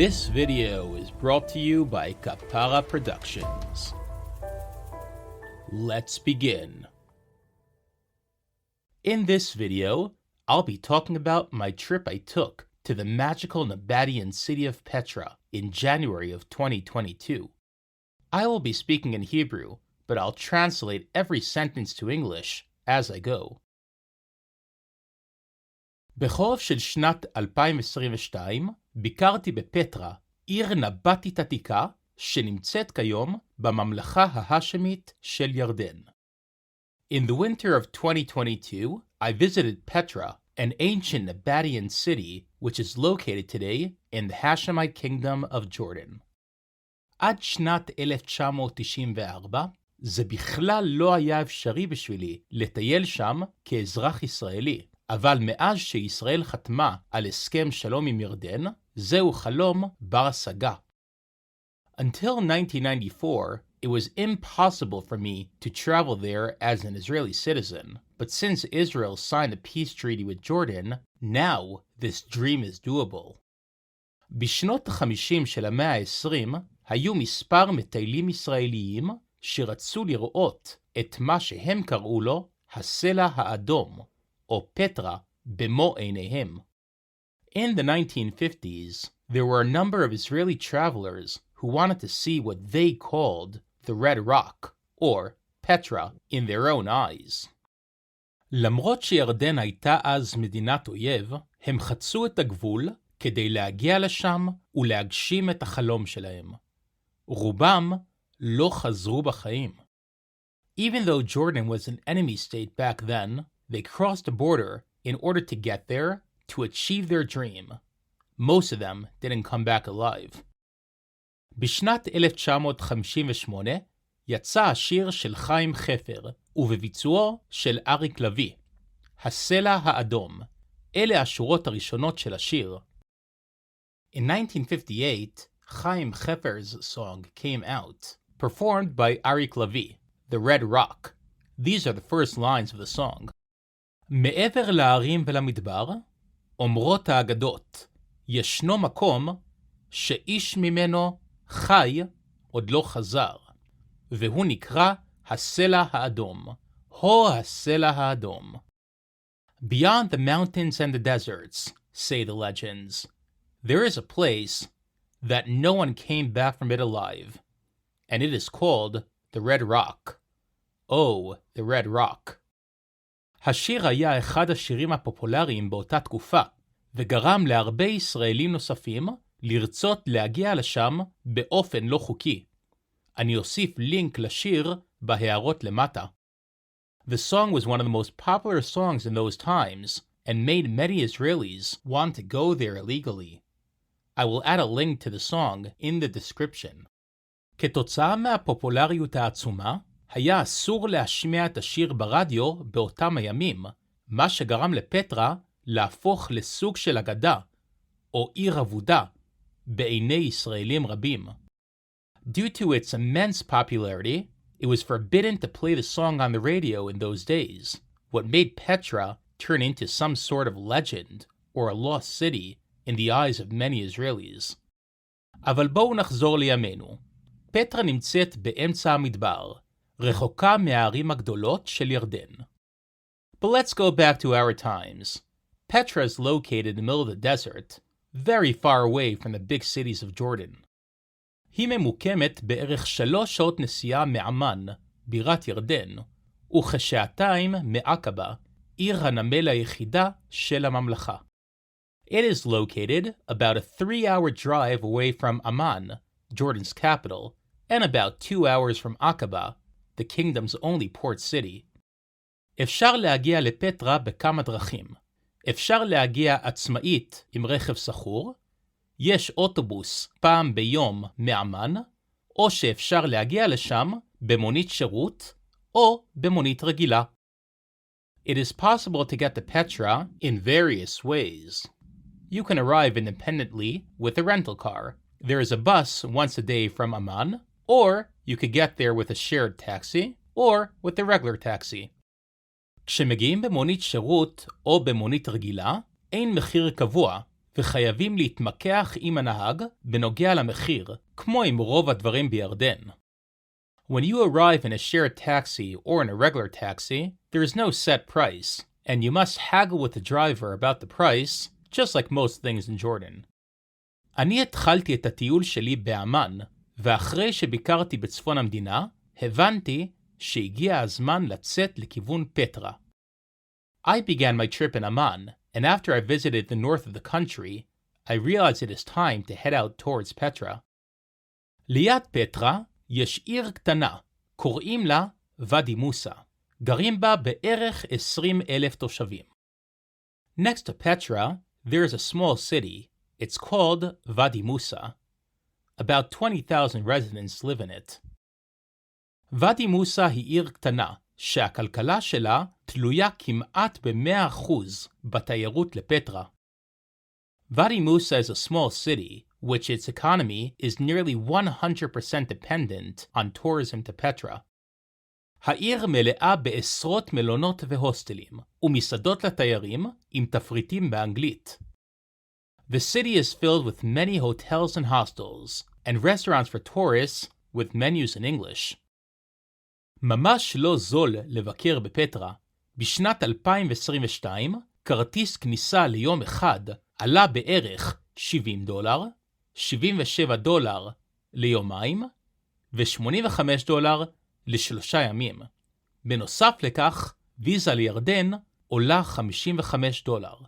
This video is brought to you by Kapara Productions. Let's begin. In this video, I'll be talking about my trip I took to the magical Nabataean city of Petra in January of 2022. I will be speaking in Hebrew, but I'll translate every sentence to English as I go. בחורף של שנת 2022 ביקרתי בפטרה, עיר נבטית עתיקה שנמצאת כיום בממלכה ההאשמית של ירדן. In the winter of 2022, I visited Petra, an ancient Nabataean city which is located today in the Hashemite kingdom of Jordan. עד שנת 1994, זה בכלל לא היה אפשרי בשבילי לטייל שם כאזרח ישראלי. אבל מאז שישראל חתמה על הסכם שלום עם ירדן, זהו חלום בר השגה. Until 1994, it was impossible for me to travel there as an Israeli citizen, but since Israel signed a peace treaty with Jordan, now this dream is doable. בשנות ה-50 של המאה ה-20, היו מספר מטיילים ישראליים שרצו לראות את מה שהם קראו לו HaSela האדום, או פטרה במו עיניהם. In the 1950s, there were a number of Israeli travelers who wanted to see what they called the Red Rock, or Petra, in their own eyes. למרות שירדן הייתה אז מדינת אויב, הם חצו את הגבול כדי להגיע לשם ולהגשים את החלום שלהם. רובם לא חזרו בחיים. Even though Jordan was an enemy state back then, they crossed the border in order to get there to achieve their dream. Most of them didn't come back alive. בשנת 1958 יצא השיר של חיים חפר, ובביצועו של אריק לוי, HaSela האדום. אלה השורות הראשונות של השיר. In 1958, Haim Heffer's song came out, performed by Arik Lavi, The Red Rock. These are the first lines of the song. מעבר להרים ולמדבר, אומרות האגדות, ישנו מקום שאיש ממנו חי עוד לא חזר, והוא נקרא HaSela האדום, הו HaSela האדום. Beyond the mountains and the deserts, say the legends, there is a place that no one came back from it alive, and it is called the Red Rock. Oh, the Red Rock. השיר היה אחד השירים הפופולריים באותה תקופה, וגרם להרבה ישראלים נוספים לרצות להגיע לשם באופן לא חוקי. אני אוסיף לינק לשיר בהערות למטה. The song was one of the most popular songs in those times, and made many Israelis want to go there illegally. I will add a link to the song in the description. כתוצאה מהפופולריות העצומה, היה אסור להשמיע את השיר ברדיו באותם הימים, מה שגרם לפטרה להפוך לסוג של אגדה, או עיר אבודה, בעיני ישראלים רבים. Due to its immense popularity, it was forbidden to play the song on the radio in those days, what made Petra turn into some sort of legend, or a lost city, in the eyes of many Israelis. אבל בואו נחזור לימינו. פטרה נמצאת באמצע המדבר, רחוקה מהערים הגדולות של ירדן. But let's go back to our times. Petra is located in the middle of the desert, very far away from the big cities of Jordan. היא ממוקמת בערך 3 שעות נסיעה מעמן, בירת ירדן, וכשעתיים מעקבה, עיר הנמל היחידה של הממלכה. It is located about a 3-hour drive away from Amman, Jordan's capital, and about 2 hours from Aqaba, the kingdom's only port city. אפשר להגיע לפטרה בכמה דרכים. אפשר להגיע עצמאית עם רכב סחור, יש אוטובוס פעם ביום מאמן, או שאפשר להגיע לשם במונית שירות, או במונית רגילה. It is possible to get to Petra in various ways. You can arrive independently with a rental car. There is a bus once a day from Amman, or you could get there with a shared taxi, or with a regular taxi. כשמגיעים במונית שירות או במונית רגילה, אין מחיר קבוע, וחייבים להתמקח עם הנהג בנוגע למחיר, כמו עם רוב הדברים בירדן. When you arrive in a shared taxi or in a regular taxi, there is no set price, and you must haggle with the driver about the price, just like most things in Jordan. אני התחלתי את הטיול שלי באמן, ואחרי שביקרתי בצפון המדינה, הבנתי שהגיע הזמן לצאת לכיוון פטרה. I began my trip in Amman, and after I visited the north of the country, I realized it is time to head out towards Petra. ליד פטרה יש עיר קטנה, קוראים לה ואדי מוסה. גרים בה בערך 20,000 תושבים. Next to Petra, there is a small city. It's called Wadi Musa. About 20,000 residents live in it. ואדי מוסה היא עיר קטנה, שהכלכלה שלה תלויה כמעט ב-100% בתיירות לפטרה. Wadi Musa is a small city, which its economy is nearly 100% dependent on tourism to Petra. העיר מלאה בעשרות מלונות והוסטלים, ומסעדות לתיירים עם תפריטים באנגלית. The city is filled with many hotels and hostels, and restaurants for tourists with menus in English. ממש לא זול לבקר בפטרה. בשנת 2022, כרטיס כניסה ליום אחד עלה בערך $70, $77 ליומיים, ו$85 ל3 ימים. בנוסף לכך, ויזה לירדן עולה $55.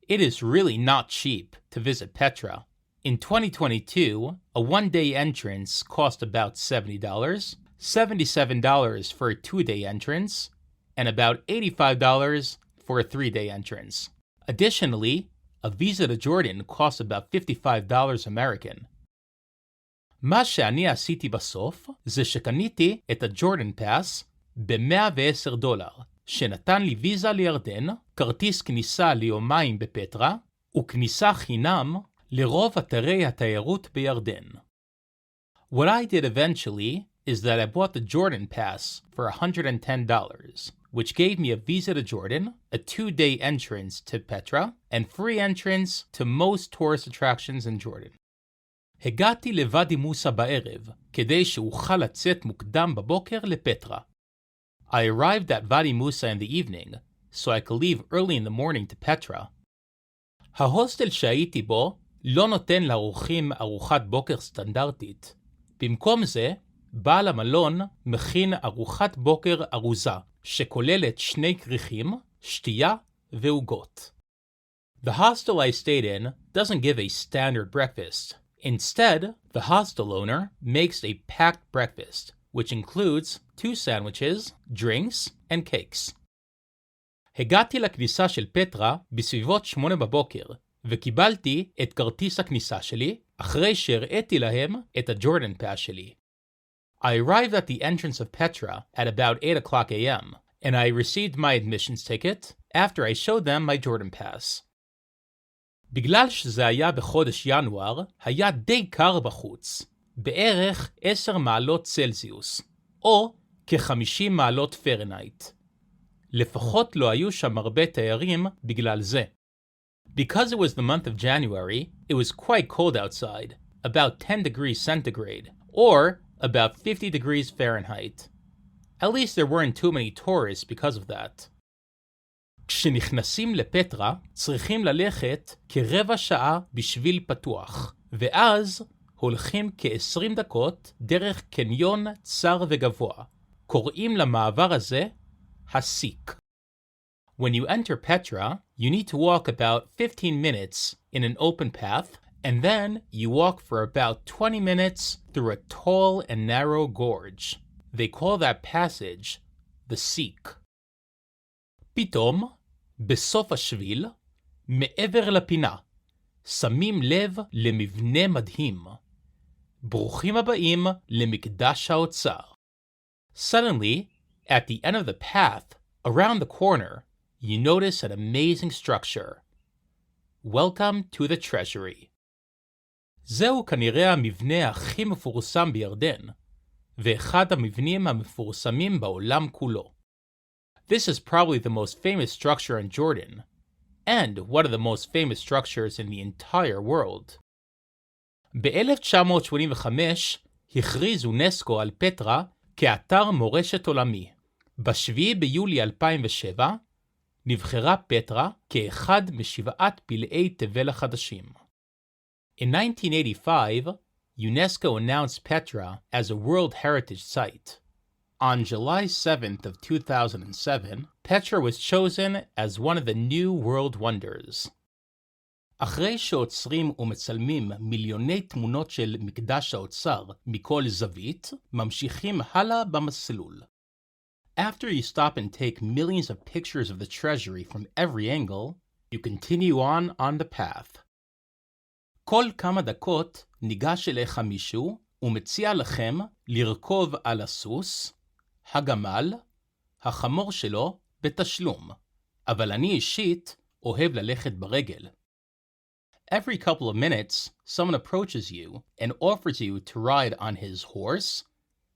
It is really not cheap to visit Petra. In 2022, a one-day entrance cost about $70, $77 for a two-day entrance, and about $85 for a three-day entrance. Additionally, a visa to Jordan costs about $55 American. מה שאני עשיתי בסוף זה שקניתי את הג'ורדן פאס ב$110, שנתן לי ויזה לירדן, כרטיס כניסה ליומיים בפטרה, וכניסה חינם לרוב אתרי התיירות בירדן. What I did eventually is that I bought the Jordan Pass for $110, which gave me a visa to Jordan, a 2-day entrance to Petra, and free entrance to most tourist attractions in Jordan. הגעתי לוואדי מוסה בערב, כדי שאוכל לצאת מוקדם בבוקר לפטרה. I arrived at Wadi Musa in the evening, so I could leave early in the morning to Petra. ההוסטל שהייתי בו לא נותן לאורחים ארוחת בוקר סטנדרטית. במקום זה, בעל המלון מכין ארוחת בוקר ארוזה, שכוללת 2 כריכים, שתייה ועוגות. The hostel I stayed in doesn't give a standard breakfast. Instead, the hostel owner makes a packed breakfast, which includes 2 sandwiches, drinks, and cakes. הגעתי לכניסה של פטרה בסביבות 8 בבוקר, וקיבלתי את כרטיס הכניסה שלי אחרי שהראיתי להם את הג'ורדן פאס שלי. I arrived at the entrance of Petra at about 8 o'clock a.m., and I received my admissions ticket after I showed them my Jordan pass. בגלל שזה היה בחודש ינואר, היה די קר בחוץ, בערך 10 מעלות צלזיוס, או כ-50 מעלות פרנהייט. לפחות לא היו שם הרבה תיירים בגלל זה. Because it was the month of January, it was quite cold outside, about 10 degrees centigrade, or about 50 degrees Fahrenheit. At least there weren't too many tourists because of that. כשנכנסים לפטרה, צריכים ללכת כרבע שעה בשביל פתוח, ואז הולכים כ-20 דקות דרך קניון צר וגבוה. קוראים למעבר הזה הסיק. When you enter Petra, you need to walk about 15 minutes in an open path, and then you walk for about 20 minutes through a tall and narrow gorge. They call that passage the Seek. פתאום, בסוף השביל, מעבר לפינה, שמים לב למבנה מדהים. ברוכים הבאים למקדש האוצר. Suddenly, at the end of the path, around the corner, you notice an amazing structure. Welcome to the treasury. זהו כנראה המבנה הכי מפורסם בירדן, ואחד המבנים המפורסמים בעולם כולו. This is probably the most famous structure in Jordan. and one of the most famous structures in the entire world. ב-1985 הכריז אונסקו על פטרה כאתר מורשת עולמי. ב-7 ביולי 2007 נבחרה פטרה כאחד משבעת פלאי תבל החדשים. In 1985, UNESCO announced Petra as a World Heritage Site. On July 7th of 2007, Petra was chosen as one of the new world wonders. אחרי שעוצרים ומצלמים מיליוני תמונות של מקדש האוצר מכל זווית, ממשיכים הלאה במסלול. After you stop and take millions of pictures of the treasury from every angle, you continue on the path. כל כמה דקות ניגש אליך מישהו ומציע לכם לרכוב על הסוס, הגמל, החמור שלו בתשלום, אבל אני אישית אוהב ללכת ברגל. Every couple of minutes, someone approaches you and offers you to ride on his horse,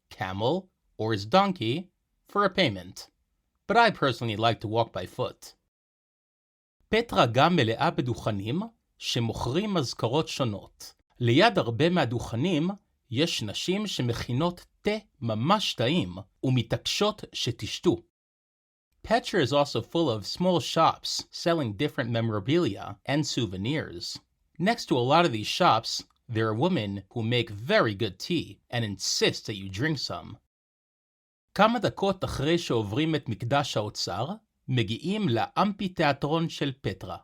camel, or his donkey for a payment, but I personally like to walk by foot. פטרה גם מלאה בדוכנים שמוכרים מזכרות שונות. ליד הרבה מהדוכנים יש נשים שמכינות תה ממש טעים ומתעקשות שתשתו. Petra is also full of small shops selling different memorabilia and souvenirs. Next to a lot of these shops, there are women who make very good tea and insist that you drink some. כמה דקות אחרי שעוברים את מקדש האוצר, מגיעים לאמפיתיאטרון של פטרה.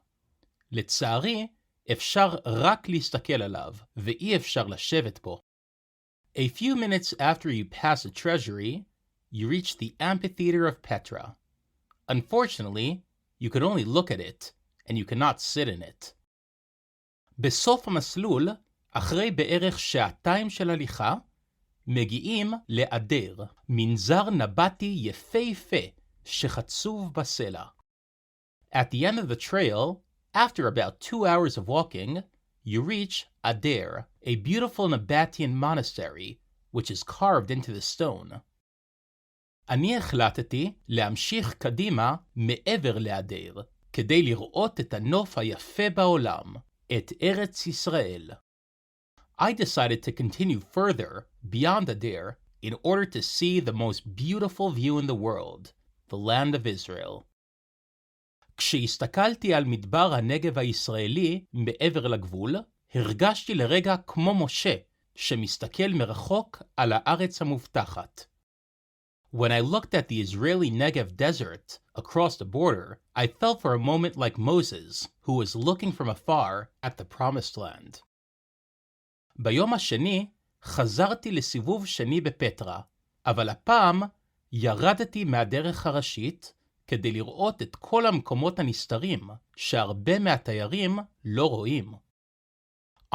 לצערי, אפשר רק להסתכל עליו, ואי אפשר לשבת פה. A few minutes after you pass the treasury, you reach the amphitheater of Petra. Unfortunately, you could only look at it, and you cannot sit in it. בסוף המסלול, אחרי בערך שעתיים של הליכה, מגיעים לאדר, מנזר נבטי יפהפה שחצוב בסלע. At the end of the trail, after about 2 hours of walking, you reach Ader, a beautiful Nabataean monastery, which is carved into the stone. אני החלטתי להמשיך קדימה מעבר לאדר, כדי לראות את הנוף היפה בעולם, את ארץ ישראל. I decided to continue further beyond Ader in order to see the most beautiful view in the world, the land of Israel. כשהסתכלתי על מדבר הנגב הישראלי מעבר לגבול, הרגשתי לרגע כמו משה שמסתכל מרחוק על הארץ המובטחת. When I looked at the Israeli Negev desert across the border, I felt for a moment like Moses, who was looking from afar at the promised land. ביום השני חזרתי לסיבוב שני בפטרה, אבל הפעם ירדתי מהדרך הראשית כדי לראות את כל המקומות הנסתרים שהרבה מהתיירים לא רואים.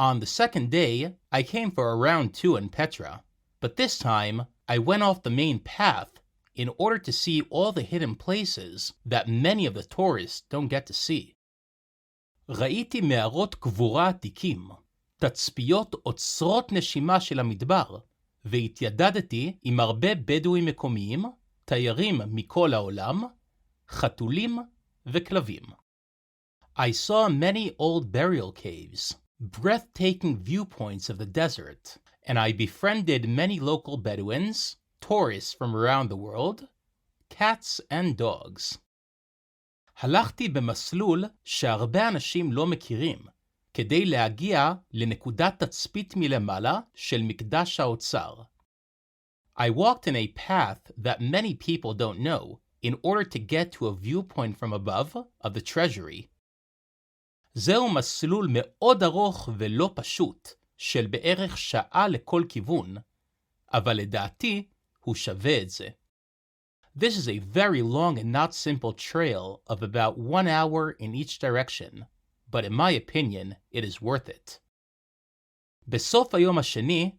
On the second day, I came for a round 2 in Petra, but this time I went off the main path in order to see all the hidden places that many of the tourists don't get to see. ראיתי מערות קבורה עתיקים, תצפיות עוצרות נשימה של המדבר, והתיידדתי עם הרבה בדואים מקומיים, תיירים מכל העולם, חתולים וכלבים. I saw many old burial caves, breathtaking viewpoints of the desert, and I befriended many local Bedouins, tourists from around the world, cats and dogs. הלכתי במסלול שהרבה אנשים לא מכירים, כדי להגיע לנקודת תצפית מלמעלה של מקדש האוצר. I walked in a path that many people don't know in order to get to a viewpoint from above of the treasury. זהו מסלול מאוד ארוך ולא פשוט, של בערך שעה לכל כיוון, אבל לדעתי הוא שווה את זה. This is a very long and not simple trail of about 1 hour in each direction, but in my opinion, it is worth it. בסוף היום השני,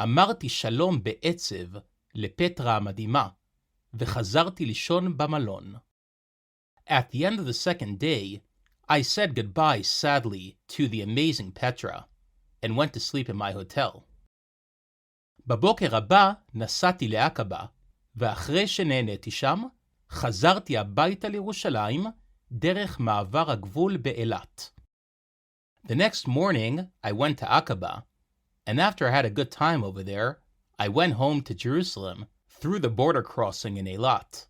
אמרתי שלום בעצב לפטרה המדהימה, וחזרתי לישון במלון. At the end of the second day, I said goodbye sadly to the amazing Petra, and went to sleep in my hotel. בבוקר הבא נסעתי לעקבה, ואחרי שנהניתי שם, חזרתי הביתה לירושלים, דרך מעבר הגבול באילת. The next morning, I went to Aqaba, and after I had a good time over there, I went home to Jerusalem through the border crossing in Eilat.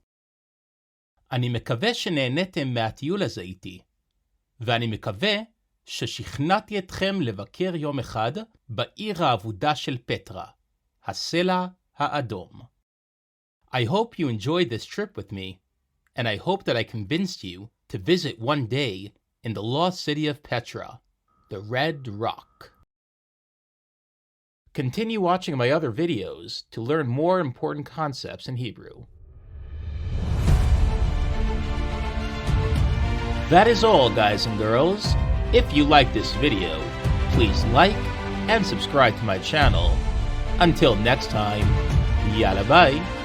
אני מקווה שנהניתם מהטיול הזה איתי, ואני מקווה ששכנעתי אתכם לבקר יום אחד בעיר האבודה של פטרה, HaSela האדום. I hope you enjoyed this trip with me, and I hope that I convinced you to visit one day in the lost city of Petra, the Red Rock. Continue watching my other videos to learn more important concepts in Hebrew. That is all, guys and girls. If you like this video, please like and subscribe to my channel. Until next time, yalla bye.